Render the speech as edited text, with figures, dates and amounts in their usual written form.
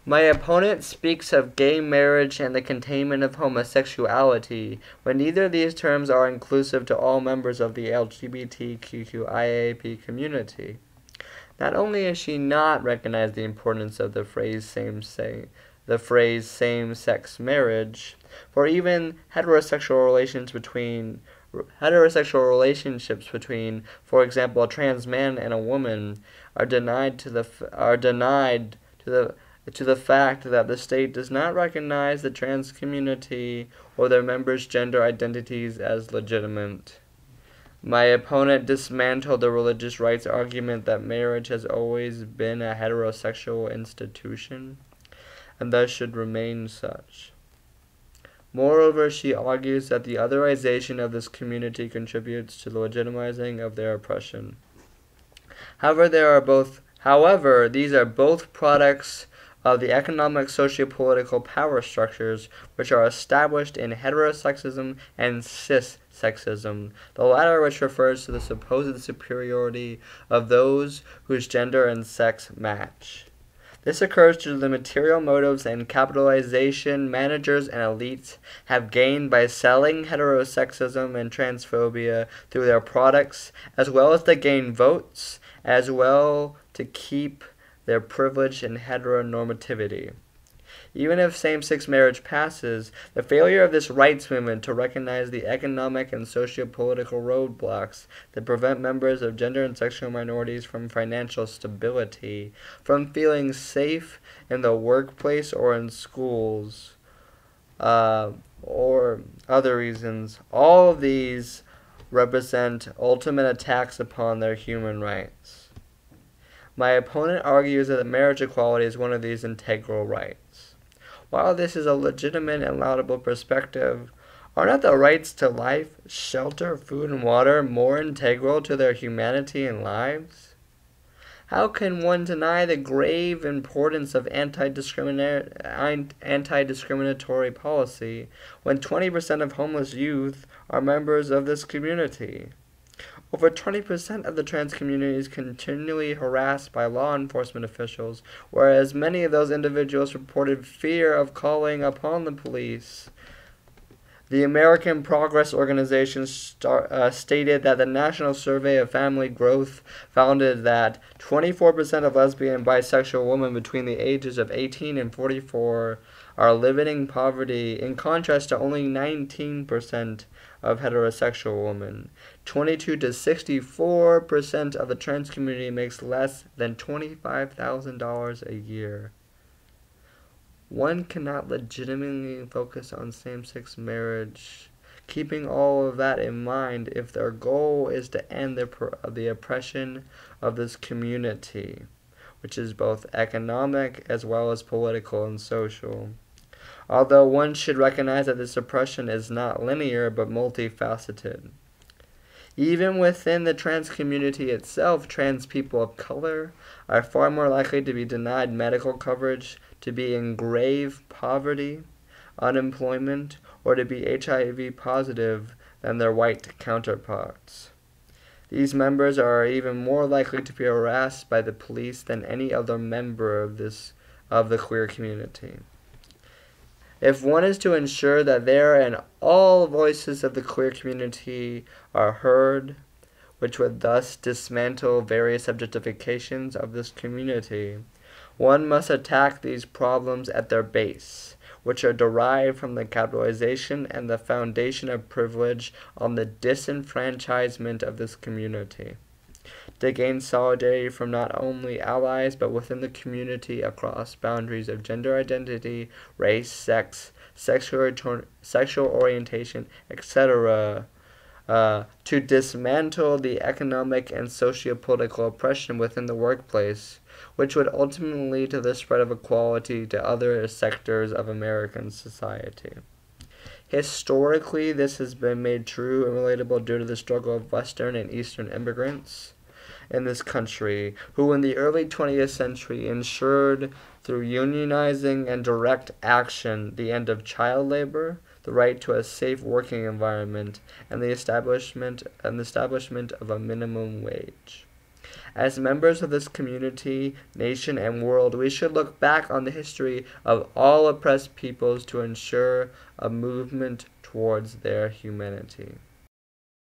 My opponent speaks of gay marriage and the containment of homosexuality, when neither of these terms are inclusive to all members of the LGBTQIAP community. Not only has she not recognized the importance of the phrase same-sex marriage, for even heterosexual relationships between, for example, a trans man and a woman, are denied to the fact that the state does not recognize the trans community or their members' gender identities as legitimate. My opponent dismantled the religious rights argument that marriage has always been a heterosexual institution and thus should remain such. Moreover, she argues that the otherization of this community contributes to the legitimizing of their oppression. However, these are both products of the economic socio-political power structures which are established in heterosexism and cis-sexism, the latter which refers to the supposed superiority of those whose gender and sex match. This occurs due to the material motives and capitalization managers and elites have gained by selling heterosexism and transphobia through their products, as well as to gain votes, as well to keep their privilege and heteronormativity. Even if same-sex marriage passes, the failure of this rights movement to recognize the economic and socio-political roadblocks that prevent members of gender and sexual minorities from financial stability, from feeling safe in the workplace or in schools, or other reasons, all of these represent ultimate attacks upon their human rights. My opponent argues that marriage equality is one of these integral rights. While this is a legitimate and laudable perspective, are not the rights to life, shelter, food, and water more integral to their humanity and lives? How can one deny the grave importance of anti-discriminatory policy when 20% of homeless youth are members of this community? Over 20% of the trans community is continually harassed by law enforcement officials, whereas many of those individuals reported fear of calling upon the police. The American Progress Organization stated that the National Survey of Family Growth found that 24% of lesbian and bisexual women between the ages of 18 and 44 are living in poverty, in contrast to only 19% of heterosexual women. 22 to 64% of the trans community makes less than $25,000 a year. One cannot legitimately focus on same-sex marriage, keeping all of that in mind, if their goal is to end the oppression of this community, which is both economic as well as political and social. Although one should recognize that this oppression is not linear but multifaceted. Even within the trans community itself, trans people of color are far more likely to be denied medical coverage, to be in grave poverty, unemployment, or to be HIV positive than their white counterparts. These members are even more likely to be harassed by the police than any other member of the queer community. If one is to ensure that there and all voices of the queer community are heard, which would thus dismantle various objectifications of this community, one must attack these problems at their base, which are derived from the capitalization and the foundation of privilege on the disenfranchisement of this community, to gain solidarity from not only allies but within the community across boundaries of gender identity, race, sex, sexual orientation, etc., to dismantle the economic and socio-political oppression within the workplace, which would ultimately lead to the spread of equality to other sectors of American society. Historically, this has been made true and relatable due to the struggle of Western and Eastern immigrants in this country, who in the early 20th century ensured through unionizing and direct action the end of child labor, the right to a safe working environment, and the establishment of a minimum wage. As members of this community, nation, and world, we should look back on the history of all oppressed peoples to ensure a movement towards their humanity.